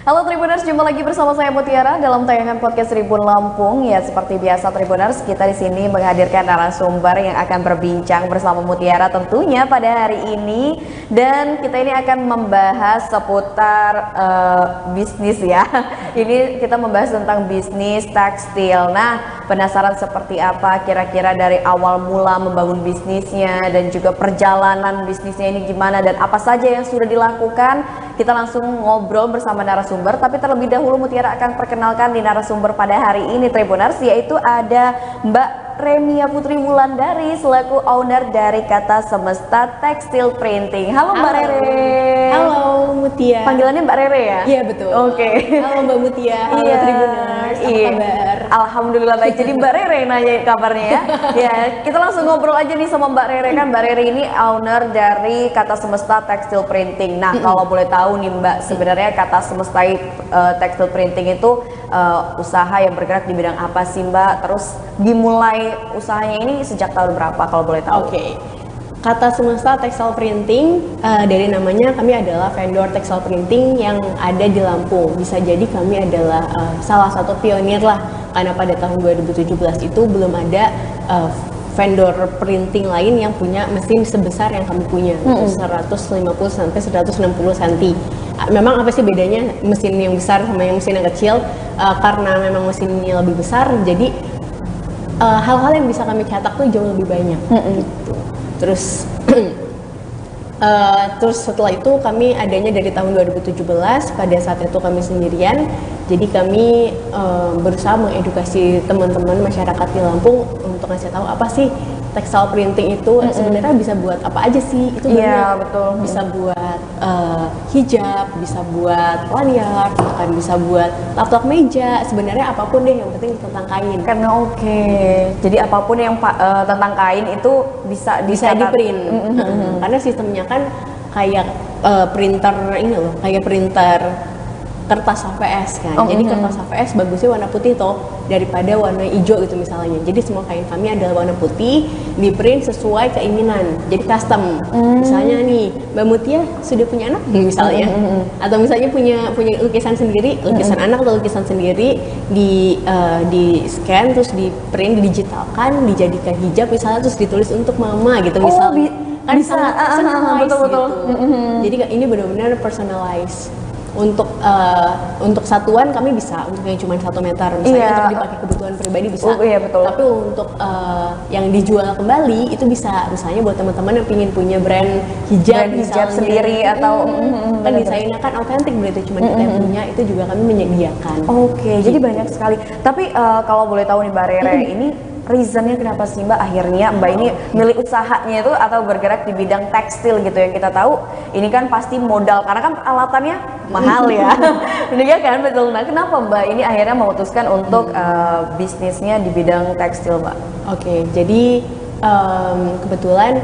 Halo Tribuners, jumpa lagi bersama saya Mutiara dalam tayangan podcast Tribun Lampung. Ya, seperti biasa Tribuners, kita di sini menghadirkan narasumber yang akan berbincang bersama Mutiara tentunya pada hari ini. Dan kita ini akan membahas seputar bisnis ya. Ini kita membahas tentang bisnis tekstil. Nah, penasaran seperti apa kira-kira dari awal mula membangun bisnisnya dan juga perjalanan bisnisnya ini gimana dan apa saja yang sudah dilakukan? Kita langsung ngobrol bersama narasumber, tapi terlebih dahulu Mutiara akan perkenalkan di narasumber pada hari ini Tribuners, yaitu ada Mbak Remia Putri Wulandari selaku owner dari Kata Semesta Tekstil Printing. Halo Mbak Rere. Halo Mutia. Panggilannya Mbak Rere ya? Iya betul. Oke. Halo Mbak Mutia. Halo Tribuners. Apa kabar? Alhamdulillah baik. Jadi Mbak Rere nanya kabarnya ya. Ya, kita langsung ngobrol aja nih sama Mbak Rere. Kan Mbak Rere ini owner dari Kata Semesta Tekstil Printing. Nah, kalau boleh tahu nih Mbak, sebenarnya Kata Semesta Tekstil Printing itu usaha yang bergerak di bidang apa sih Mbak? Terus dimulai usahanya ini sejak tahun berapa kalau boleh tahu? Oke. Kata Semesta Textile Printing, dari namanya kami adalah vendor textile printing yang ada di Lampung. Bisa jadi kami adalah salah satu pionir lah, karena pada tahun 2017 itu belum ada vendor printing lain yang punya mesin sebesar yang kami punya, 150 sampai 160 cm. Memang apa sih bedanya mesin yang besar sama yang mesin yang kecil? Karena memang mesinnya lebih besar, jadi hal-hal yang bisa kami cetak tuh jauh lebih banyak. Gitu. Terus setelah itu kami adanya dari tahun 2017. Pada saat itu kami sendirian, jadi kami berusaha mengedukasi teman-teman masyarakat di Lampung untuk ngasih tahu apa sih textile printing itu sebenarnya bisa buat apa aja sih. Itu Iya, betul. Bisa buat hijab, bisa buat lanyard, bahkan bisa buat lapak meja, sebenarnya apapun deh yang penting tentang kain. Karena jadi apapun yang tentang kain itu bisa di print. Karena sistemnya kan kayak printer ini loh, kayak printer kertas HVS kan. Jadi kertas HVS bagusnya warna putih toh daripada warna hijau gitu misalnya. Jadi semua kain kami adalah warna putih, di print sesuai keinginan. Jadi custom. Misalnya nih, Mbak Mutia sudah punya anak misalnya. Atau misalnya punya lukisan sendiri, lukisan anak atau lukisan sendiri di scan terus di print, digitalkan, dijadikan hijab misalnya terus ditulis untuk mama gitu misalnya. Kan bisa betul-betul. Jadi ini benar-benar personalized. Untuk satuan kami bisa, untuk yang cuma 1 meter misalnya untuk dipakai kebutuhan pribadi bisa. Betul. Tapi untuk yang dijual kembali itu bisa, misalnya buat teman-teman yang ingin punya brand hijab sendiri atau kan desainnya kan otentik berarti cuma kita yang punya, itu juga kami menyediakan. Jadi banyak sekali. Tapi kalau boleh tahu nih Mbak Rere, ini reasonnya kenapa sih Mbak akhirnya Mbak ini milik usahanya itu atau bergerak di bidang tekstil gitu? Yang kita tahu ini kan pasti modal karena kan alatannya mahal ya. Ini kan betul. Nah, kenapa Mbak ini akhirnya memutuskan untuk bisnisnya di bidang tekstil Mbak? Oke, jadi kebetulan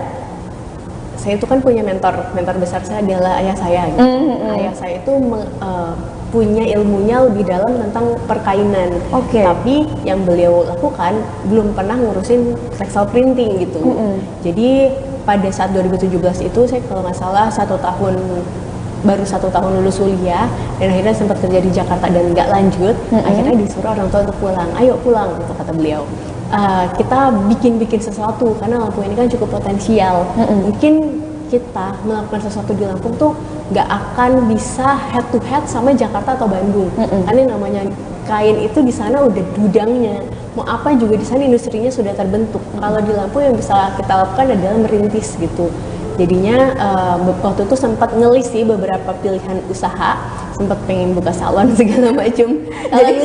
saya itu kan punya mentor besar saya adalah ayah saya. Gitu. Ayah saya itu punya ilmunya lebih dalam tentang perkainan. Tapi yang beliau lakukan belum pernah ngurusin textile printing gitu. Jadi pada saat 2017 itu saya kalau nggak salah baru 1 tahun lulus kuliah dan akhirnya sempat kerja di Jakarta dan nggak lanjut. Akhirnya disuruh orang tua untuk pulang. Ayo pulang gitu kata beliau. Kita bikin sesuatu karena Lampung ini kan cukup potensial. Mungkin kita melakukan sesuatu di Lampung tuh nggak akan bisa head to head sama Jakarta atau Bandung. Karena yang namanya kain itu di sana udah gudangnya, mau apa juga di sana industrinya sudah terbentuk. Kalau di Lampung yang bisa kita lakukan adalah merintis gitu. Jadinya waktu itu sempat ngelis sih beberapa pilihan usaha, sempat pengen buka salon segala macam. Jadi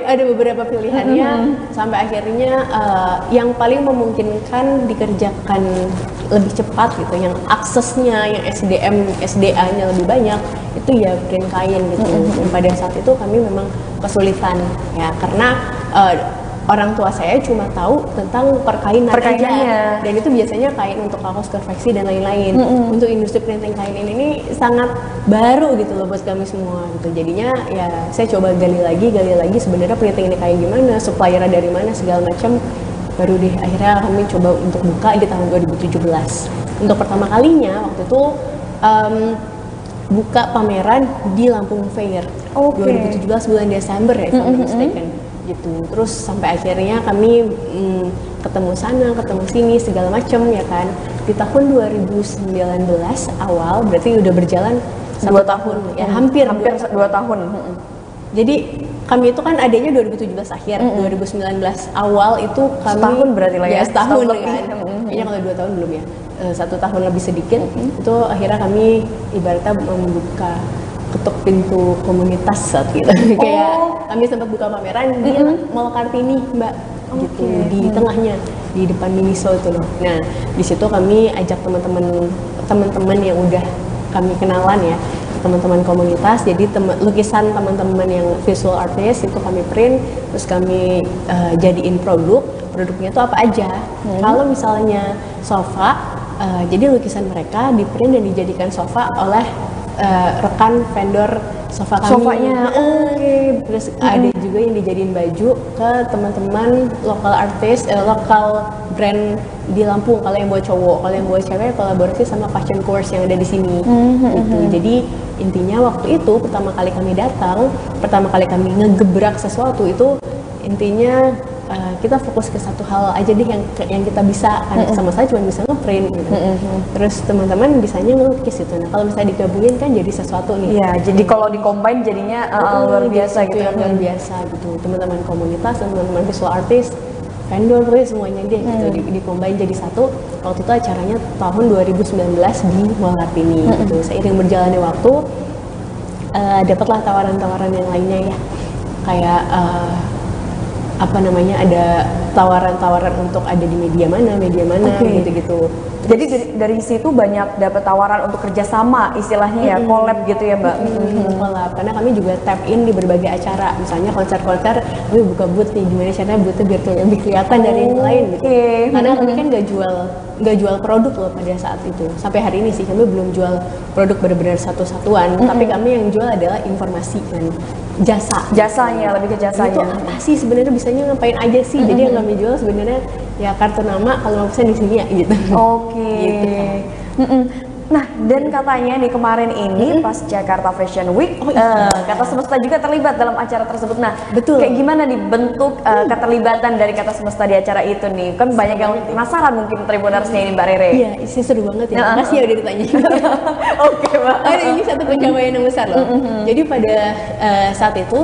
ada beberapa pilihannya sampai akhirnya yang paling memungkinkan dikerjakan lebih cepat gitu, yang aksesnya, yang SDA-nya lebih banyak itu ya print kain gitu. Dan pada saat itu kami memang kesulitan ya karena orang tua saya cuma tahu tentang perkainan aja, dan itu biasanya kain untuk kaos konveksi dan lain-lain. Untuk industri printing kain ini sangat baru gitu loh buat kami semua gitu. Jadinya ya saya coba gali lagi sebenarnya printing ini kayak gimana, suppliernya dari mana segala macam. Baru deh akhirnya kami coba untuk buka di tahun 2017. Untuk pertama kalinya waktu itu buka pameran di Lampung Fair 2017 bulan Desember ya, if I'm not mistaken gitu. Terus sampai akhirnya kami ketemu sana, ketemu sini segala macam ya kan. Di tahun 2019 awal berarti udah berjalan 1 tahun ya, hampir 2 tahun. Jadi kami itu kan adanya 2017 akhir, 2019 awal itu kami setahun berarti lah ya, setahun lebih. kan. Kayaknya kalau 2 tahun belum ya, 1 tahun lebih sedikit. Itu akhirnya kami ibaratnya membuka ketuk pintu komunitas saat itu. Kayak kami sempat buka pameran di Mall Kartini, Mbak. Gitu di tengahnya, di depan Miniso itu loh. Nah, di situ kami ajak teman-teman yang udah kami kenalan ya, teman-teman komunitas. Jadi lukisan teman-teman yang visual artist itu kami print, terus kami jadiin produknya itu apa aja. Kalau misalnya sofa, jadi lukisan mereka di print dan dijadikan sofa oleh rekan vendor sofa kami. Sofanya, Terus ada juga yang dijadiin baju ke teman-teman lokal artis, lokal brand di Lampung. Kalau yang buat cowok, kalau yang buat cewek kolaborasi sama fashion course yang ada di sini. Gitu. Jadi intinya waktu itu pertama kali kami datang, pertama kali kami ngegebrak sesuatu itu intinya kita fokus ke satu hal aja deh yang kita bisa kan, sama saya cuma bisa ngeprint gitu. Terus teman-teman bisanya ngelukis gitu. Nah kalau misalnya digabungin kan jadi sesuatu nih. Iya, jadi kalau di-combine jadinya luar biasa gitu. Yang luar biasa gitu. Teman-teman komunitas, teman-teman visual artist, vendor, pokoknya semuanya deh gitu di-combine jadi satu. Waktu itu acaranya tahun 2019 di Mall Kartini gitu. Seiring berjalannya waktu dapatlah tawaran-tawaran yang lainnya ya. Kayak ada tawaran-tawaran untuk ada di media mana gitu-gitu. Jadi dari situ banyak dapat tawaran untuk kerjasama istilahnya ya, collab gitu ya Mbak. Collab, karena kami juga tap in di berbagai acara, misalnya konser-konser, kami buka booth nih, gimana caranya boothnya biar lebih kelihatan dari yang lain gitu. Karena kami kan nggak jual produk loh pada saat itu. Sampai hari ini sih kami belum jual produk benar-benar satu-satuan, tapi kami yang jual adalah informasi dan jasanya, lebih ke jasanya. Itu apa sih sebenarnya, bisanya ngapain aja sih? Jadi yang kami jual sebenarnya ya kartu nama, kalau mau pesan di sini ya gitu. Gitu. Nah, dan katanya nih kemarin ini pas Jakarta Fashion Week, Kata Semesta juga terlibat dalam acara tersebut. Nah, betul. Kayak gimana nih bentuk keterlibatan dari Kata Semesta di acara itu nih? Kan banyak yang penasaran mungkin Tribunarsnya ini Mbak Rere. Iya, sih seru banget ya. Makasih ya udah ditanya. Oke, Mbak. Ini satu pencapaian yang besar loh. Jadi pada saat itu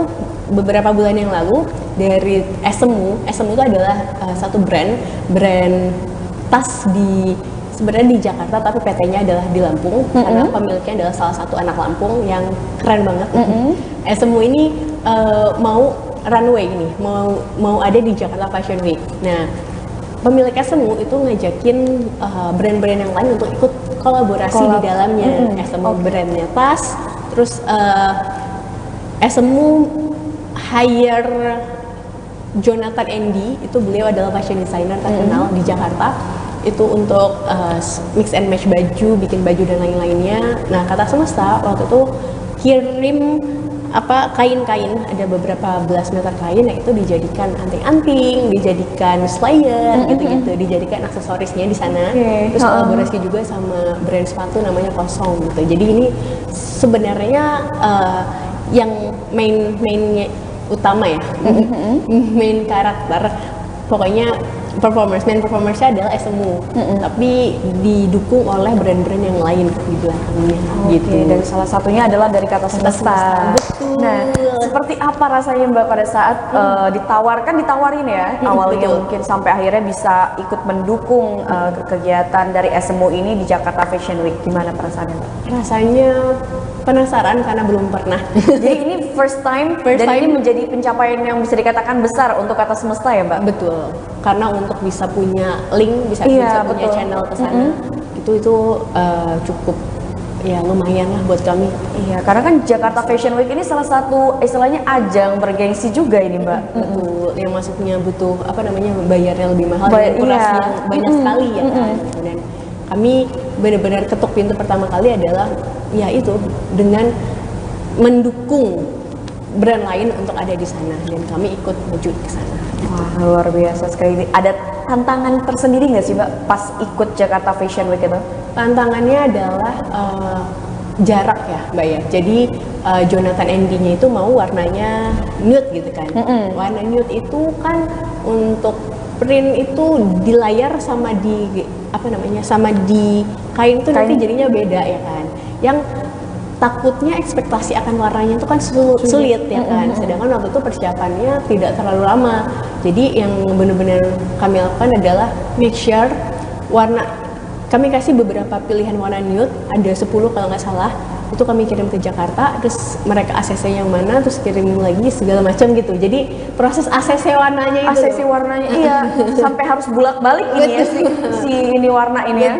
beberapa bulan yang lalu dari SMU itu adalah satu brand tas sebenarnya di Jakarta tapi PT-nya adalah di Lampung, karena pemiliknya adalah salah satu anak Lampung yang keren banget. SMU ini mau runway ini, mau ada di Jakarta Fashion Week. Nah, pemilik SMU itu ngajakin brand-brand yang lain untuk ikut kolaborasi di dalamnya. SMU brandnya tas, terus SMU hire Jonathan Andy, itu beliau adalah fashion designer terkenal di Jakarta, itu untuk mix and match baju, bikin baju dan lain-lainnya. Nah, Kata Semesta waktu itu kirim kain-kain, ada beberapa belas meter kain yang itu dijadikan anting-anting, dijadikan slayer gitu-gitu, dijadikan aksesorisnya di sana. Terus kolaborasi juga sama brand sepatu namanya Kosong gitu. Jadi ini sebenarnya yang mainnya utama ya, main karakter, pokoknya main performance-nya adalah SMU, tapi didukung oleh brand-brand yang lain di belakangnya gitu. Dan salah satunya adalah dari Kata Semesta. Betul. Nah, seperti apa rasanya Mbak pada saat ditawarin ya awalnya mungkin sampai akhirnya bisa ikut mendukung kegiatan dari SMU ini di Jakarta Fashion Week? Gimana perasaannya Mbak? Rasanya penasaran karena belum pernah. Jadi ini first time ini menjadi pencapaian yang bisa dikatakan besar untuk Kata Semesta ya Mbak? Betul. Karena untuk bisa punya link, bisa punya channel ke sana, itu cukup ya lumayan lah buat kami. Iya, karena kan Jakarta Fashion Week ini salah satu istilahnya ajang bergengsi juga ini Mbak. Betul, yang masuknya butuh bayarnya lebih mahal, kurasi yang banyak sekali ya kan. Dan kami benar-benar ketuk pintu pertama kali adalah ya itu dengan mendukung brand lain untuk ada di sana, dan kami ikut maju ke sana. Wah, luar biasa sekali. Ada tantangan tersendiri nggak sih Mbak pas ikut Jakarta Fashion Week itu? Tantangannya adalah jarak ya Mbak ya. Jadi Jonathan Andy-nya itu mau warnanya nude gitu kan. Warna nude itu kan untuk print itu di layar sama di sama di kain itu nanti jadinya beda ya kan. Yang takutnya ekspektasi akan warnanya itu kan sulit ya kan. Sedangkan waktu itu persiapannya tidak terlalu lama. Jadi yang benar-benar kami lakukan adalah make sure kami kasih beberapa pilihan warna nude, ada 10 kalau nggak salah. Itu kami kirim ke Jakarta, terus mereka ACC yang mana, terus kirim lagi segala macam gitu. Jadi proses ACC warnanya itu. ACC warnanya iya, sampai harus bolak-balik ini ya si ini warna ini ya.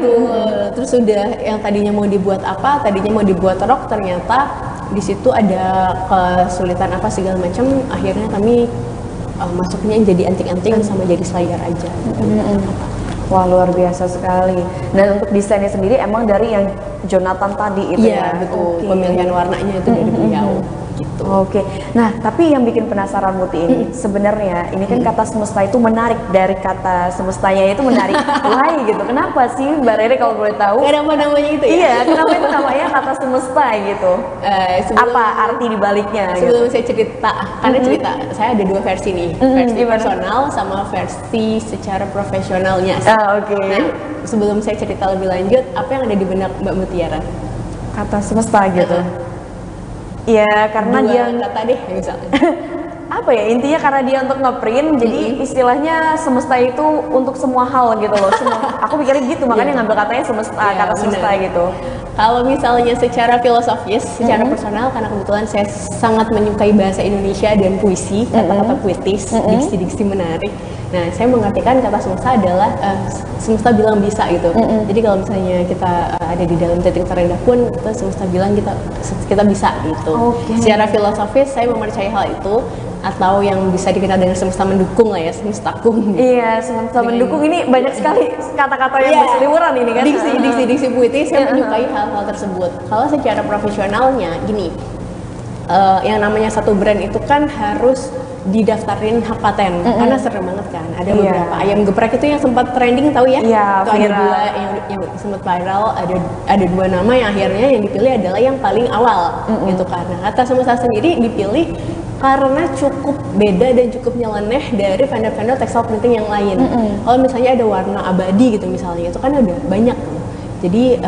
Terus udah yang tadinya mau dibuat apa, tadinya mau dibuat rok, ternyata di situ ada kesulitan apa segala macam. Akhirnya kami masuknya jadi anting-anting sama jadi slayer aja. Wah, luar biasa sekali. Dan untuk desainnya sendiri emang dari yang Jonathan tadi itu ya? Iya, betul. Pemilihan warnanya itu dari beliau. Gitu. Oke. Nah, tapi yang bikin penasaran Muti ini, sebenarnya ini kan kata semesta itu menarik, dari kata semestanya itu menarik. Why gitu? Kenapa sih Mbak Rere kalau boleh tahu? Kenapa namanya itu ya? Iya, kenapa itu namanya kata semesta gitu? Apa arti dibaliknya? Sebelum saya cerita, karena cerita saya ada 2 versi nih, versi personal sama versi secara profesionalnya. Oke. Nah, sebelum saya cerita lebih lanjut, apa yang ada di benak Mbak Mutiara? Kata semesta gitu. Ya, karena 2 dia kata deh misalnya. apa ya, intinya karena dia untuk ngeprint, jadi istilahnya semesta itu untuk semua hal gitu loh. Aku pikirnya gitu, makanya ngambil katanya semesta, kata semesta gitu. Kalau misalnya secara filosofis, secara personal, karena kebetulan saya sangat menyukai bahasa Indonesia dan puisi, kata-kata puitis, diksi-diksi menarik. Nah, saya mengartikan kata semesta adalah semesta bilang bisa gitu. Jadi kalau misalnya kita ada di dalam titik terendah pun, semesta bilang kita bisa gitu. Secara filosofis saya mempercayai hal itu, atau yang bisa dikenal dengan semesta mendukung lah ya, semestakum. Iya, semesta mendukung ini banyak sekali kata-kata yang berseliweran ini kan. Diksi puitis, saya menyukai hal-hal tersebut. Kalau secara profesionalnya gini, yang namanya satu brand itu kan harus didaftarin hak paten, karena serem banget kan. Ada beberapa ayam geprek itu yang sempat trending, tahu ya? Iya, itu ada 2 yang sempat viral, ada 2 nama yang akhirnya yang dipilih adalah yang paling awal gitu kan. Nah, kata semesta sendiri dipilih karena cukup beda dan cukup nyeleneh dari vendor-vendor textile printing yang lain. Kalau misalnya ada warna abadi gitu misalnya, itu kan ada banyak. Jadi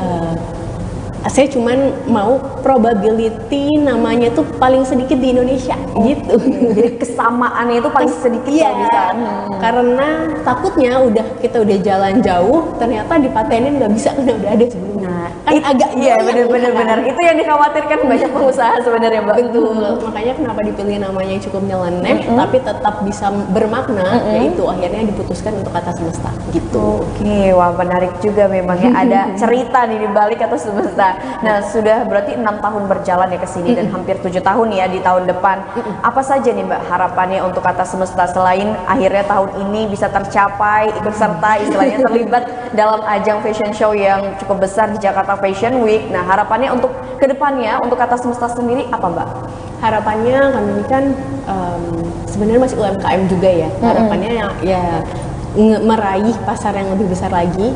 saya cuman mau probability namanya tuh paling sedikit di Indonesia gitu. Jadi kesamaannya itu paling sedikit bisa. Karena takutnya kita udah jalan jauh, ternyata dipatenin nggak bisa karena udah ada sebelumnya. Nah, kan agak benar-benar itu yang dikhawatirkan banyak pengusaha sebenarnya, Mbak. Betul. Makanya kenapa dipilih namanya yang cukup nyeleneh tapi tetap bisa bermakna, yaitu akhirnya diputuskan untuk kata semesta gitu. Oke, wah menarik juga memang ya, ada cerita nih di balik kata semesta. Nah, sudah berarti 6 tahun berjalan ya ke sini dan hampir 7 tahun ya di tahun depan. Apa saja nih Mbak harapannya untuk kata semesta selain akhirnya tahun ini bisa tercapai, ikut serta istilahnya terlibat dalam ajang fashion show yang cukup besar di Jakarta Fashion Week. Nah, harapannya untuk kedepannya untuk kata semesta sendiri apa Mbak? Harapannya kami ini kan sebenarnya masih UMKM juga ya. Harapannya ya meraih pasar yang lebih besar lagi,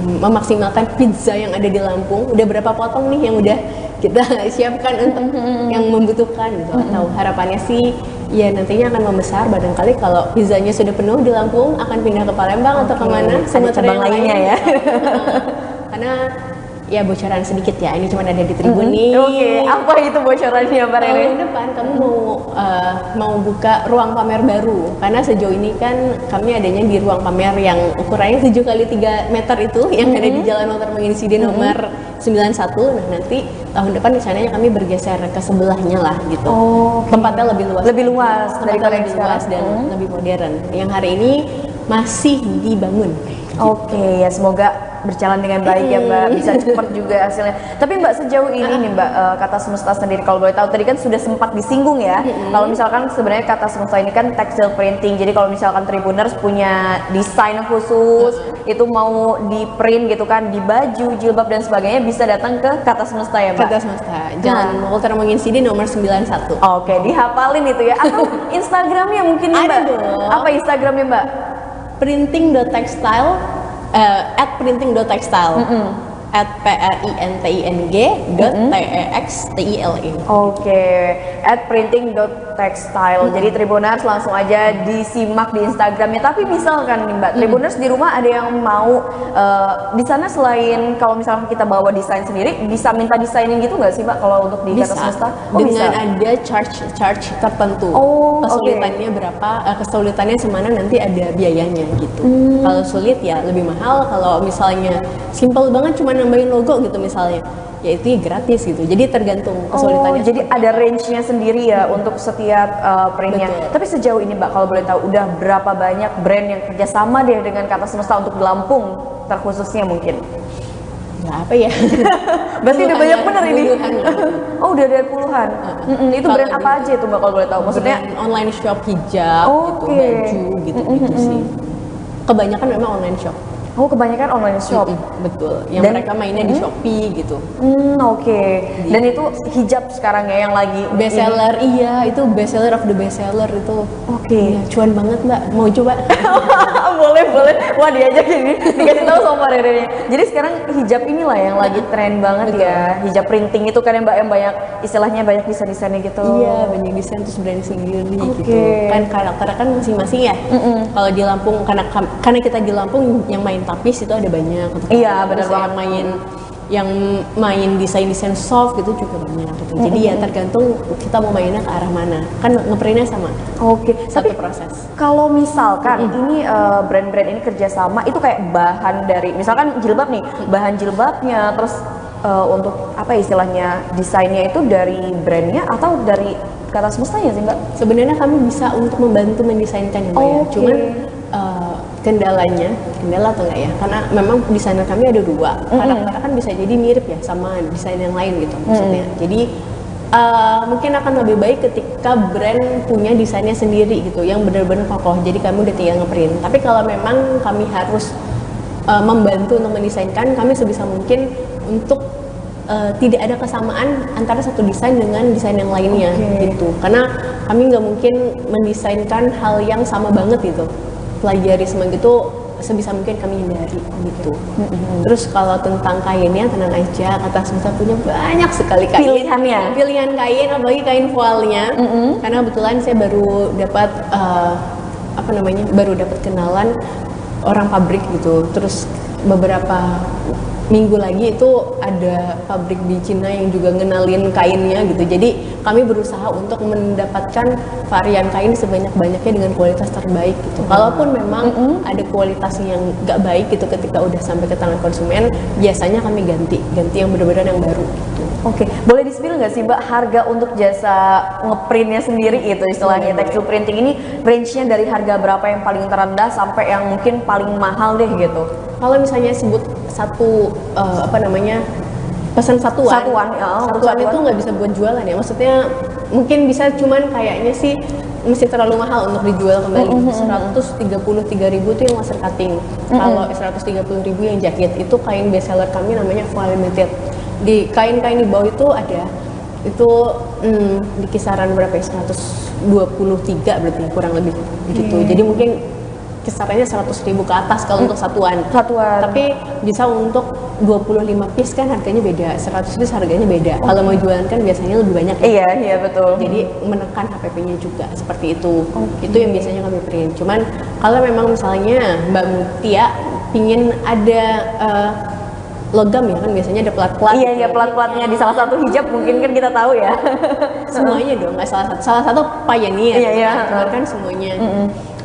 memaksimalkan pizza yang ada di Lampung. Udah berapa potong nih yang udah kita siapkan untuk yang membutuhkan gitu. Atau harapannya sih ya nantinya akan membesar, barangkali kalau pizzanya sudah penuh di Lampung akan pindah ke Palembang atau kemana, sama cabang lainnya ya. Karena ya bocoran sedikit ya, ini cuma ada di Tribun nih. Oke, apa itu bocorannya Mbak Rere? Tahun depan kamu mau buka ruang pamer baru, karena sejauh ini kan kami adanya di ruang pamer yang ukurannya 7x3 meter itu yang ada di Jalan Walter Manginsidi nomor 91. Nah, nanti tahun depan rencananya kami bergeser ke sebelahnya lah gitu. Tempatnya lebih luas. Lebih luas dari lebih luas dan lebih modern. Yang hari ini masih dibangun. Oke, ya semoga berjalan dengan baik ya Mbak, bisa cepat juga hasilnya. Tapi Mbak sejauh ini nih Mbak, kata semesta sendiri kalau boleh tahu tadi kan sudah sempat disinggung ya. Kalau misalkan sebenarnya kata semesta ini kan textile printing. Jadi kalau misalkan Tribuners punya desain khusus, itu mau di print gitu kan di baju, jilbab dan sebagainya bisa datang ke kata semesta ya Mbak. Kata semesta. Jalan Walter Manginsidi nomor 91. Oke, dihafalin itu ya. Atau Instagramnya mungkin ya Mbak? Ada dong. Apa Instagramnya Mbak? Printing.textile @printing.textile. @printing.textile. Oke, @printing.textile. Jadi Tribuners langsung aja disimak di Instagramnya. Tapi misalkan nih Mbak, Tribuners di rumah ada yang mau di sana selain kalau misalkan kita bawa desain sendiri, bisa minta desainin gitu nggak sih Mbak kalau untuk di Kata Semesta? Dengan ada charge tertentu. Kesulitannya berapa? Kesulitannya semana nanti ada biayanya gitu. Kalau sulit ya lebih mahal. Kalau misalnya simple banget cuma nambahin logo gitu misalnya, ya itu gratis gitu. Jadi tergantung kesulitannya. Jadi ada range-nya sendiri ya untuk setiap printnya. Tapi sejauh ini Mbak, kalau boleh tahu udah berapa banyak brand yang kerjasama deh dengan Kata Semesta untuk di Lampung terkhususnya mungkin? Nggak apa ya? Berarti udah banyak bener ini. Puluhan. Udah ada puluhan. Itu brand apa aja itu Mbak kalau boleh tahu? Maksudnya online shop hijab, gitu, baju, gitu sih. Kebanyakan memang online shop. Kebanyakan online shop. Betul. Yang mereka mainnya di Shopee gitu. Oke. Dan itu hijab sekarang ya yang lagi best seller. Iya, itu best seller of the best seller itu. Oke. Ya, cuan banget Mbak. Mau coba? boleh. Wah, diajak ini. Dikasih tahu sama Rere. Jadi sekarang hijab inilah yang lagi tren banget. Betul. Ya. Hijab printing itu kan yang Mbak yang banyak istilahnya banyak desain-desainnya gitu. Iya, banyak desain terus brand sendiri gitu. Kan karakternya kan masing-masing ya. Kalau di Lampung karena kita di Lampung yang main tapis itu ada banyak. Iya, benar banget. Yang main desain soft gitu juga banyak gitu. Jadi ya tergantung kita mau mainnya ke arah mana. Kan ngeprintnya sama. Satu proses. Kalau misalkan ini brand-brand ini kerjasama itu kayak bahan dari misalkan jilbab nih, bahan jilbabnya terus untuk apa istilahnya desainnya itu dari brandnya atau dari Kata Semestanya sih Mbak? Sebenarnya kami bisa untuk membantu mendesainkan ya Mbak ya. Cuman kendala atau enggak ya, karena memang desainer kami ada dua. Kadang-kadang kan bisa jadi mirip ya sama desain yang lain gitu maksudnya. Jadi mungkin akan lebih baik ketika brand punya desainnya sendiri gitu yang benar-benar kokoh, jadi kami udah tinggal ngeprint. Tapi kalau memang kami harus membantu untuk mendesainkan, kami sebisa mungkin untuk tidak ada kesamaan antara satu desain dengan desain yang lainnya gitu, karena kami nggak mungkin mendesainkan hal yang sama banget gitu. Plagiarisme gitu sebisa mungkin kami hindari gitu. Terus kalau tentang kainnya tenang aja, Kata Semesta punya banyak sekali kain. Pilihan kain, apalagi kain voalnya. Karena kebetulan saya baru dapat baru dapat kenalan orang pabrik gitu. Terus beberapa minggu lagi itu ada pabrik di Cina yang juga ngenalin kainnya gitu. Jadi kami berusaha untuk mendapatkan varian kain sebanyak-banyaknya dengan kualitas terbaik gitu. Kalaupun memang ada kualitas yang nggak baik gitu ketika udah sampai ke tangan konsumen, biasanya kami ganti yang benar-benar yang baru gitu. Boleh di-spill nggak sih Mbak harga untuk jasa ngeprintnya sendiri itu istilahnya textile printing ini range-nya dari harga berapa yang paling terendah sampai yang mungkin paling mahal deh gitu? Kalau misalnya sebut satu pesan satuan itu nggak bisa buat jualan ya, maksudnya mungkin bisa cuman kayaknya sih mesti terlalu mahal untuk dijual kembali. 133.000 itu yang laser cutting. Kalau 130.000 yang jakit itu kain best seller kami namanya Voile Limited. Di kain-kain di bawah itu ada di kisaran berapa ya, 123 berarti kurang lebih gitu. Jadi mungkin kisarannya 100.000 ke atas kalau untuk satuan. Tapi bisa untuk 25 piece kan harganya beda, 100 piece harganya beda. Kalau mau jualan kan biasanya lebih banyak. Iya betul. Jadi menekan HPP-nya juga seperti itu. Itu yang biasanya kami print. Cuman kalau memang misalnya Mbak Mutia pingin ada logam ya kan biasanya ada plat-plat. Iya plat-platnya di salah satu hijab mungkin kan kita tahu ya. Semuanya dong, nggak salah satu pioneer. Iya. Kan semuanya.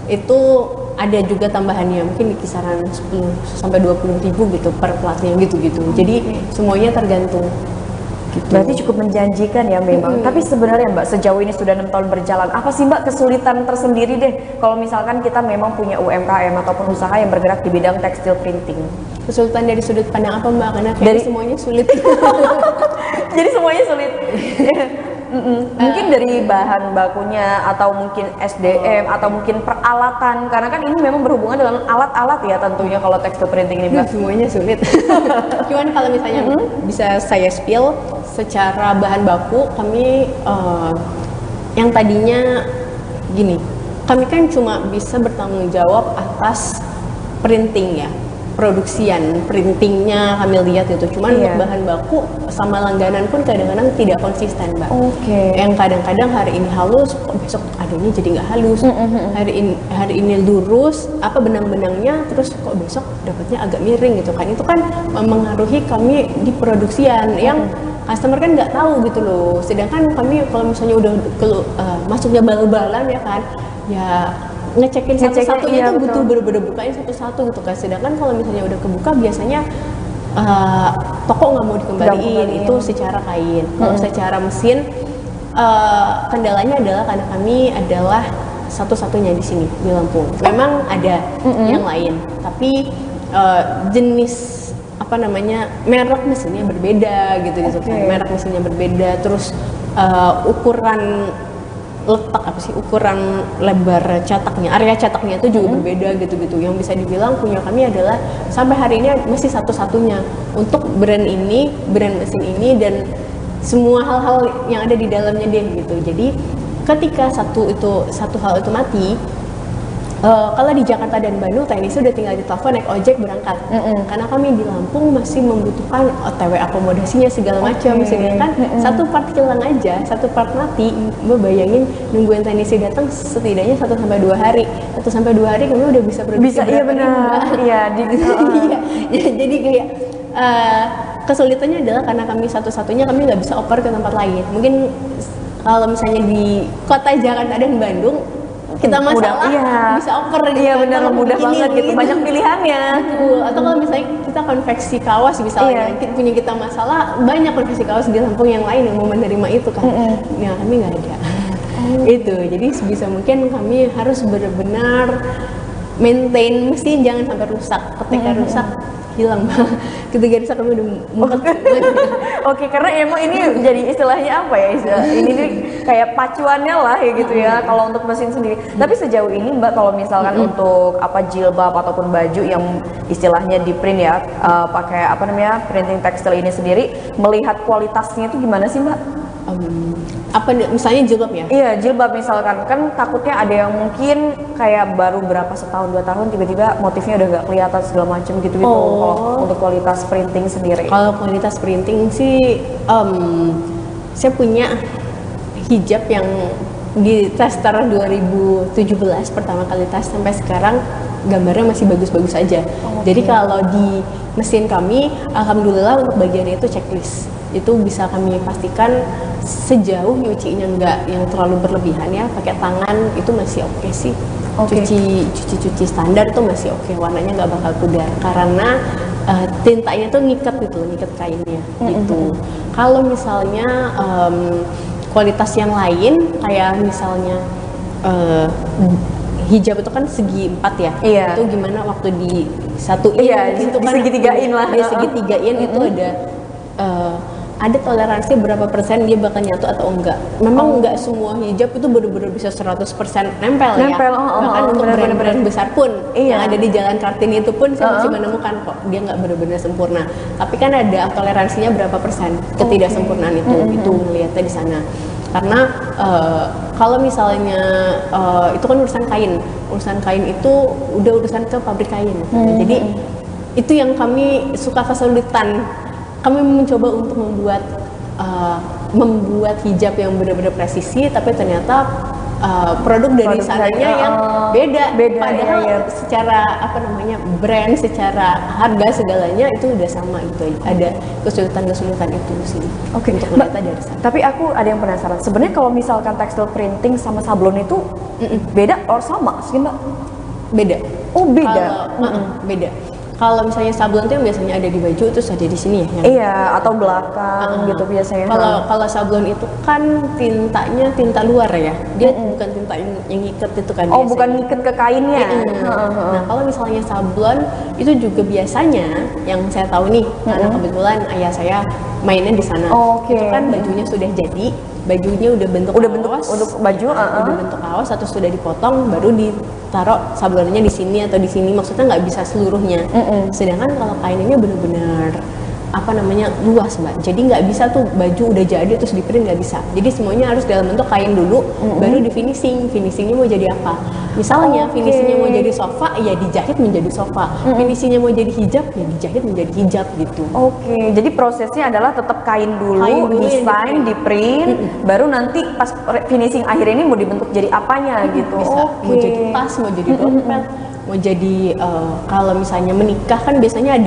Itu ada juga tambahannya mungkin di kisaran 10 sampai 20.000 gitu per platnya gitu-gitu. Jadi semuanya tergantung. Gitu. Berarti cukup menjanjikan ya memang. Tapi sebenarnya Mbak sejauh ini sudah 6 tahun berjalan, apa sih Mbak kesulitan tersendiri deh kalau misalkan kita memang punya UMKM ataupun usaha yang bergerak di bidang tekstil printing? Kesulitan dari sudut pandang apa Mbak? Karena dari semuanya sulit. Jadi semuanya sulit. Mungkin dari bahan bakunya atau mungkin SDM atau mungkin peralatan, karena kan ini memang berhubungan dengan alat-alat ya tentunya kalau tekstil printing ini Mbak. Semuanya sulit. Cuman kalau misalnya bisa saya spill secara bahan baku, kami yang tadinya gini, kami kan cuma bisa bertanggung jawab atas printing ya. produksian printingnya kami lihat gitu. Cuman untuk bahan baku sama langganan pun kadang-kadang tidak konsisten, Mbak. Yang kadang-kadang hari ini halus, kok besok adanya jadi nggak halus. Hari ini lurus, apa benang-benangnya, terus kok besok dapatnya agak miring gitu kan. Itu kan mempengaruhi kami di produksian yang customer kan nggak tahu gitu loh. Sedangkan kami kalau misalnya udah masuknya bal-balan ya kan, ya ngecekin satu-satunya itu butuh bener-bener bukain satu-satu gitu kan. Sedangkan kalau misalnya udah kebuka biasanya toko nggak mau dikembaliin itu secara kain. Kalau secara mesin kendalanya adalah karena kami adalah satu-satunya di sini di Lampung. Memang ada yang lain, tapi jenis apa namanya merek mesinnya berbeda gitu kan. Merek mesinnya berbeda, terus ukuran ukuran lebar cetaknya, area cetaknya itu juga berbeda gitu-gitu. Yang bisa dibilang punya kami adalah sampai hari ini masih satu-satunya untuk brand ini, brand mesin ini, dan semua hal-hal yang ada di dalamnya deh gitu. Jadi ketika satu hal itu mati, kalau di Jakarta dan Bandung teknisi udah tinggal ditelepon naik ojek berangkat. Karena kami di Lampung masih membutuhkan OTW akomodasinya segala macam. Sedangkan satu part hilang aja, satu part mati, Mbak bayangin nungguin teknisi datang setidaknya 1-2 hari. 1-2 hari kami udah bisa produksi. Iya benar. Iya. Jadi kayak kesulitannya adalah karena kami satu-satunya, kami nggak bisa oper ke tempat lain. Mungkin kalau misalnya di kota Jakarta dan Bandung kita masalah bisa oper gitu. Iya benar, mudah banget gitu. Banyak pilihannya. Atau kalau misalnya kita konveksi kaos misalnya, punya kita masalah, banyak konveksi kaos di Lampung yang lain yang mau menerima itu kan. Nah, kami nggak ada. Itu. Jadi sebisa mungkin kami harus benar-benar maintain mesin, jangan sampai rusak. Ketika rusak hilang. Ketika rusak kami udah Oke, karena emang ini jadi istilahnya apa ya? Ini nih kayak pacuannya lah ya gitu ya kalau untuk mesin sendiri. Tapi sejauh ini Mbak kalau misalkan untuk jilbab ataupun baju yang istilahnya di print ya, pakai printing tekstil ini sendiri, melihat kualitasnya itu gimana sih Mbak? Misalnya jilbab ya? Iya, jilbab misalkan, kan takutnya ada yang mungkin kayak baru berapa setahun 2 tahun tiba-tiba motifnya udah nggak kelihatan segala macam gitu. Kalau untuk kualitas printing sendiri. Kalau kualitas printing sih, saya punya hijab yang di tester 2017 pertama kali tes sampai sekarang gambarnya masih bagus-bagus aja. Jadi kalau di mesin kami, alhamdulillah untuk bagiannya itu checklist. Itu bisa kami pastikan sejauh nyucinya nggak yang terlalu berlebihan ya, pakai tangan itu masih oke sih. Cuci standar itu masih oke, warnanya nggak bakal pudar karena tintanya tuh ngikat kainnya gitu. Kalau misalnya kualitas yang lain kayak misalnya hijab itu kan segi 4 ya. Itu gimana waktu disatuin gitu kan, segitigain lah. Segitigain itu ada toleransi berapa persen dia bakal nyatu atau enggak. Memang enggak semua hijab itu benar-benar bisa 100% nempel ya. Bahkan untuk brand-brand besar pun yang ada di Jalan Kartini itu pun saya masih menemukan kok dia nggak benar-benar sempurna. Tapi kan ada toleransinya berapa persen ketidaksempurnaan itu melihatnya di sana. Karena kalau misalnya itu kan urusan kain itu udah urusan ke pabrik kain. Jadi itu yang kami suka kesulitan. Kami mencoba untuk membuat hijab yang benar-benar presisi, tapi ternyata produk dari sananya yang beda. Padahal secara brand, secara harga segalanya itu udah sama gitu. Ada kesulitan itu sih. Untuk Mbak, dari sana. tapi aku ada yang penasaran. Sebenarnya kalau misalkan tekstil printing sama sablon itu beda atau sama sih Mbak? Beda. Oh beda. Beda. Kalau misalnya sablon itu yang biasanya ada di baju terus ada di sini ya? Iya, atau belakang gitu biasanya. Kalau sablon itu kan tintanya tinta luar ya, dia bukan tinta yang ngikat itu kan. Oh, biasanya. Bukan ngikat ke kainnya. Nah, kalau misalnya sablon itu juga biasanya yang saya tahu nih, karena kebetulan ayah saya mainnya di sana. Itu kan bajunya sudah jadi, bajunya udah bentuk kaos, untuk baju udah bentuk kaos atau sudah dipotong, baru ditaruh sablonnya di sini atau di sini, maksudnya nggak bisa seluruhnya. Sedangkan kalau kain ini benar-benar luas Mbak. Jadi nggak bisa tuh baju udah jadi terus di print, nggak bisa. Jadi semuanya harus dalam bentuk kain dulu, baru di finishing. Finishingnya mau jadi apa? Misalnya finishingnya mau jadi sofa, ya dijahit menjadi sofa. Finishingnya mau jadi hijab, ya dijahit menjadi hijab gitu. Oke, jadi prosesnya adalah tetap kain dulu desain, di print, baru nanti pas finishing akhir ini mau dibentuk jadi apanya gitu. Bisa mau jadi tas, mau jadi dompet, mau jadi kalau misalnya menikah kan biasanya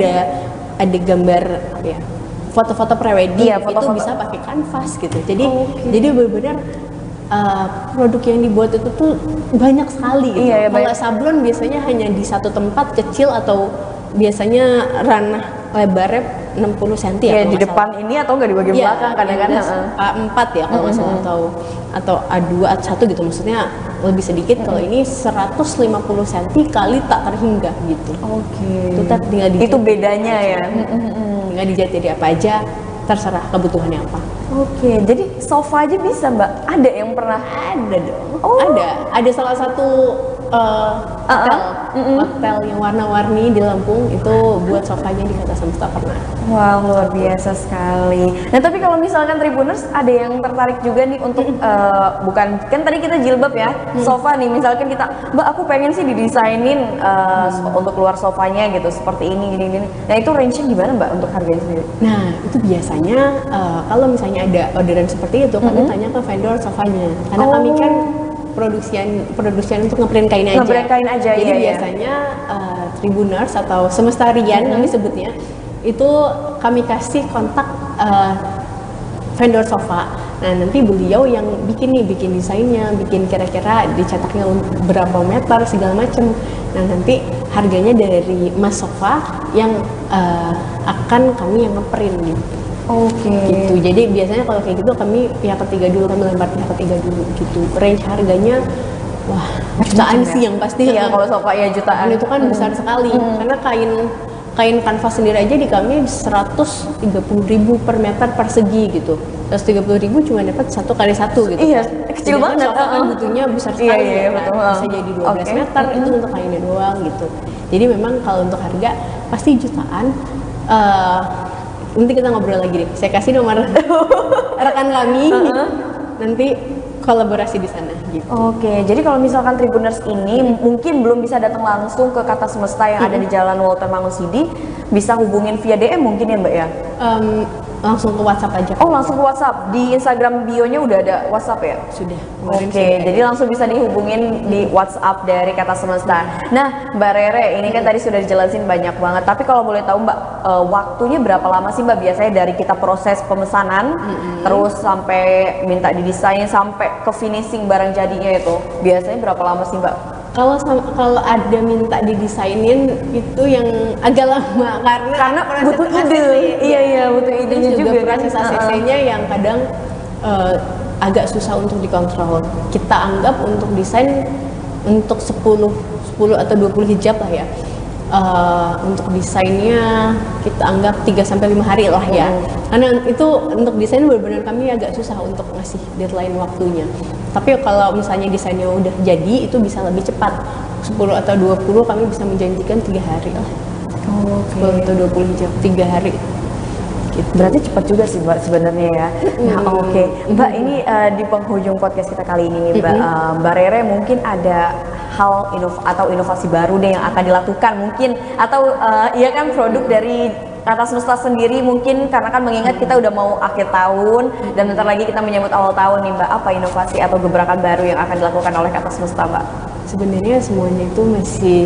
ada gambar apa ya, foto-foto prewedding, Iya, foto-foto. itu bisa pakai kanvas gitu. Jadi benar-benar produk yang dibuat itu tuh banyak sekali gitu. Iya, Kalau sablon biasanya hanya di satu tempat kecil atau biasanya ranah lebarnya 60 cm ya, Iya, kalau di nggak depan ini atau enggak di bagian Iya, belakang kadang-kadang. A4 ya kalau nggak salah, atau A2 A1 gitu, maksudnya lebih sedikit. Kalau ini 150 cm kali tak terhingga gitu. Oke. Itu tinggal dijahit. Itu bedanya ya. Tinggal dijahit jadi apa aja, terserah kebutuhannya apa. Oke, jadi sofa aja bisa Mbak. Ada yang pernah? Ada dong. Oh. Ada salah satu hotel yang warna-warni di Lampung itu buat sofanya di Kata Semesta pernah. Wah, luar biasa sekali. Nah, tapi kalau misalkan Tribuners ada yang tertarik juga nih untuk bukan kan tadi kita jilbab ya, sofa nih misalkan kita, Mbak aku pengen sih didesainin untuk luar sofanya gitu seperti ini gini. Nah, itu range-nya gimana Mbak untuk harganya sendiri? Nah, itu biasanya kalau misalnya ada orderan seperti itu, kami tanya ke vendor sofanya. Karena kami kan produksian untuk ngeprint kain aja. Ngeprint kain aja, Jadi iya, iya. biasanya Tribuners atau Semestarian kami sebutnya, itu kami kasih kontak vendor sofa. Nah, nanti beliau yang bikin desainnya, bikin kira-kira dicetaknya berapa meter segala macam. Nah, nanti harganya dari mas sofa yang akan kami yang ngeprint gitu. Oke. Gitu. Jadi biasanya kalau kayak gitu kami pihak ketiga dulu, kami lempar pihak ketiga dulu gitu. Range harganya wah jutaan sih yang pasti. Iya, kalau sofa ya jutaan. Itu kan besar sekali. Karena kain kanvas sendiri aja di kami 130.000 per meter persegi gitu. 130.000 cuma dapat 1x1 gitu. Iya, kan. kecil Sedangkan banget. sofa kan butuhnya besar sekali. Iya, kan. betul. Bisa jadi 12 Oke. meter itu untuk kainnya doang gitu. Jadi memang kalau untuk harga pasti jutaan. Nanti kita ngobrol lagi deh. Saya kasih nomor rekan kami. Nanti kolaborasi di sana gitu. Oke, jadi kalau misalkan Tribuners ini mungkin belum bisa datang langsung ke Kata Semesta yang ada di Jalan Walter Mangusidi, bisa hubungin via DM mungkin ya Mbak ya? Langsung ke WhatsApp aja. Oh, langsung ke WhatsApp. Di Instagram bio-nya udah ada WhatsApp ya? Sudah. Oke, jadi langsung bisa dihubungin di WhatsApp dari Kata Semesta. Nah, Mbak Rere, ini kan tadi sudah dijelasin banyak banget. Tapi kalau boleh tahu Mbak, waktunya berapa lama sih Mbak biasanya dari kita proses pemesanan, terus sampai minta didesain sampai ke finishing barang jadinya itu? Biasanya berapa lama sih Mbak? Kalau ada minta didesainin itu yang agak lama karena proses butuh ide. ACC. Iya, butuh Terus idenya juga. proses ACC-nya yang kadang agak susah untuk dikontrol. Kita anggap untuk desain untuk 10 atau 20 hijab lah ya. Untuk desainnya kita anggap 3-5 hari lah ya. Karena itu untuk desain benar-benar kami agak susah untuk ngasih deadline waktunya. Tapi kalau misalnya desainnya udah jadi itu bisa lebih cepat. 10 atau 20 kami bisa menjanjikan 3 hari lah. 10 atau 20 hijab 3 hari. Gitu. Berarti cepat juga sih Mbak sebenarnya ya. Nah, oke. Mbak, ini di penghujung podcast kita kali ini nih Mbak, Mbak Rere mungkin ada hal atau inovasi baru deh yang akan dilakukan mungkin, atau ya kan produk dari Kata Semesta sendiri mungkin, karena kan mengingat kita udah mau akhir tahun dan bentar lagi kita menyambut awal tahun nih Mbak, apa inovasi atau gebrakan baru yang akan dilakukan oleh Kata Semesta Mbak? Sebenarnya semuanya itu masih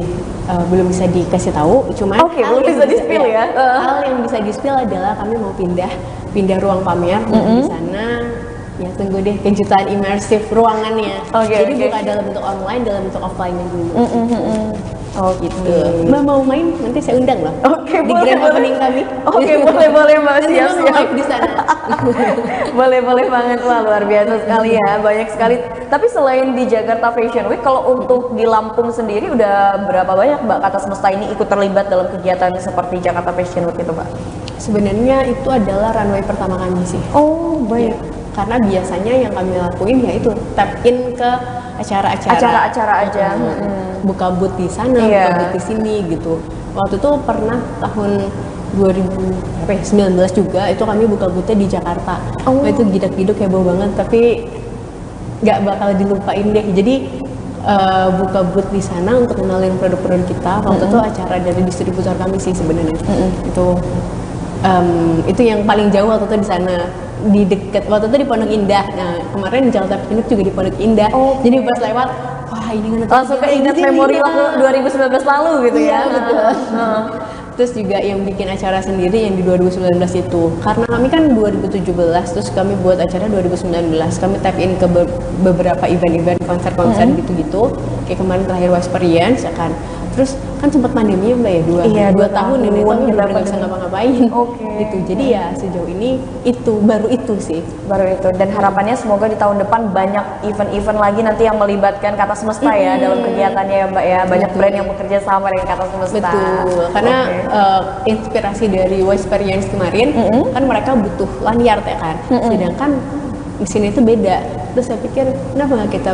belum bisa dikasih tahu, cuman belum bisa di-spill ya. Hal yang bisa di-spill adalah kami mau pindah ruang pamer di sana. Ya tunggu deh kejutan imersif ruangannya. Jadi bukan dalam bentuk online, dalam bentuk offline-nya dulu. Oh gitu. Mbak mau main? Nanti saya undang loh. Oke, di boleh, grand opening kami. Oke, boleh Mbak, Nanti siap. Mbak mau live di sana. boleh banget. Wah, luar biasa sekali ya, banyak sekali. Tapi selain di Jakarta Fashion Week, kalau untuk di Lampung sendiri udah berapa banyak Mbak Kata Semesta ini ikut terlibat dalam kegiatan seperti Jakarta Fashion Week itu Mbak? Sebenarnya itu adalah runway pertama kami sih. Oh, baik. Karena biasanya yang kami lakuin ya itu tap in ke acara-acara aja. Buka booth di sana, buka booth di sini gitu. Waktu itu pernah tahun 2019 juga itu kami buka booth di Jakarta. Wah, itu gidak-giduk heboh banget, tapi nggak bakal dilupain deh. Jadi buka booth di sana untuk kenalin produk-produk kita. Waktu itu acara dari distributor kami sih sebenarnya. Itu yang paling jauh waktu itu di sana, di dekat waktu itu di Pondok Indah. Nah kemarin di Jakarta Pinit juga di Pondok Indah. Jadi pas lewat, wah ini kan langsung keinget memori waktu 2019 lalu gitu ya. Betul. Terus juga yang bikin acara sendiri yang di 2019 itu, karena kami kan 2017 terus kami buat acara 2019, kami tap in ke beberapa event-event konser-konser gitu-gitu, kayak kemarin terakhir Wesperience ya kan. Terus kan sempat pandemi ya Mbak ya, dua tahun ini kami benar-benar nggak bisa ngapa-ngapain. Gitu. Jadi ya sejauh ini itu baru itu sih. Baru itu, dan harapannya semoga di tahun depan banyak event-event lagi nanti yang melibatkan Kata Semesta ya dalam kegiatannya ya Mbak ya. Banyak brand yang bekerja sama dengan Kata Semesta. Betul, karena inspirasi dari Wesperience kemarin kan mereka butuh lanyard ya kan. Sedangkan mesin itu beda. Terus saya pikir kenapa nggak kita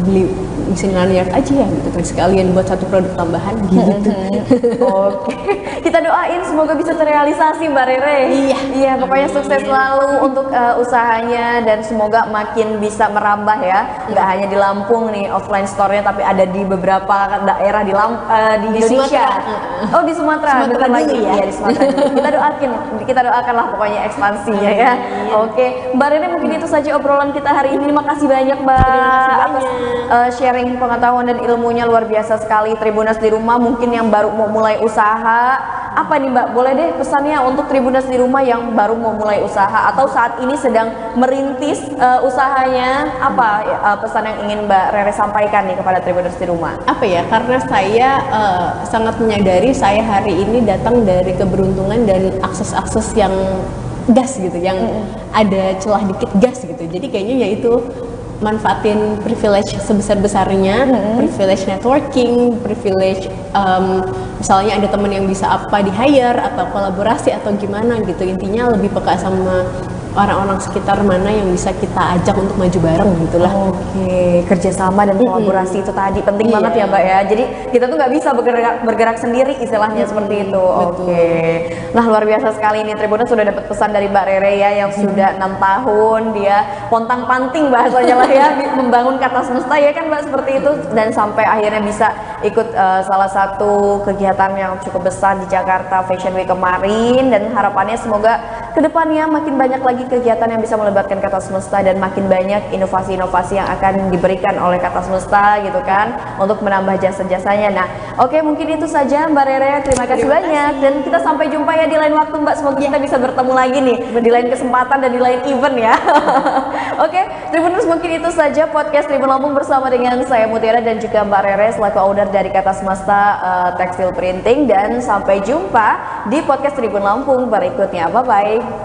beli mesin lanyard aja ya gitu kan, sekalian buat satu produk tambahan gitu. Oke, kita doain semoga bisa terrealisasi Mbak Rere. Iya, pokoknya sukses selalu untuk usahanya dan semoga makin bisa merambah ya. Nggak hanya di Lampung nih offline store-nya, tapi ada di beberapa daerah di Indonesia. Sumatera. Oh di Sumatera, bentar lagi ya. Iya di Sumatera. Kita doakanlah pokoknya ekspansinya ya. Oke, Mbak Rere mungkin itu saja obrolan kita hari ini. Terima kasih banyak Mbak atas sharing pengetahuan dan ilmunya, luar biasa sekali. Tribuners di rumah mungkin yang baru mau mulai usaha, apa nih Mbak, boleh deh pesannya untuk Tribuners di rumah yang baru mau mulai usaha atau saat ini sedang merintis usahanya, apa pesan yang ingin Mbak Rere sampaikan nih kepada Tribuners di rumah? Apa ya, karena saya sangat menyadari saya hari ini datang dari keberuntungan dan akses-akses yang gas gitu, yang ada celah dikit gas gitu. Jadi kayaknya ya itu manfaatin privilege sebesar-besarnya, privilege networking, privilege misalnya ada teman yang bisa apa di hire atau kolaborasi atau gimana gitu. Intinya lebih peka sama orang-orang sekitar mana yang bisa kita ajak untuk maju bareng gitulah. Oke, kerjasama dan kolaborasi itu tadi penting banget ya Mbak ya. Jadi kita tuh nggak bisa bergerak sendiri istilahnya seperti itu. Oke. Nah luar biasa sekali ini Tribuners sudah dapat pesan dari Mbak Rere ya yang sudah 6 tahun dia pontang-panting bahasanya lah ya membangun Kata Semesta ya kan Mbak, seperti itu, dan sampai akhirnya bisa ikut salah satu kegiatan yang cukup besar di Jakarta Fashion Week kemarin, dan harapannya semoga kedepannya makin banyak lagi kegiatan yang bisa melibatkan Kata Semesta dan makin banyak inovasi-inovasi yang akan diberikan oleh Kata Semesta gitu kan untuk menambah jasa-jasanya. Nah oke, mungkin itu saja Mbak Rere, terima kasih banyak dan kita sampai jumpa ya di lain waktu Mbak, semoga kita bisa bertemu lagi nih di lain kesempatan dan di lain event ya. Oke, Tribuners, mungkin itu saja podcast Tribun Lampung bersama dengan saya Mutiara dan juga Mbak Rere selaku owner dari Kata Semesta Tekstil Printing, dan sampai jumpa di podcast Tribun Lampung berikutnya. Bye bye.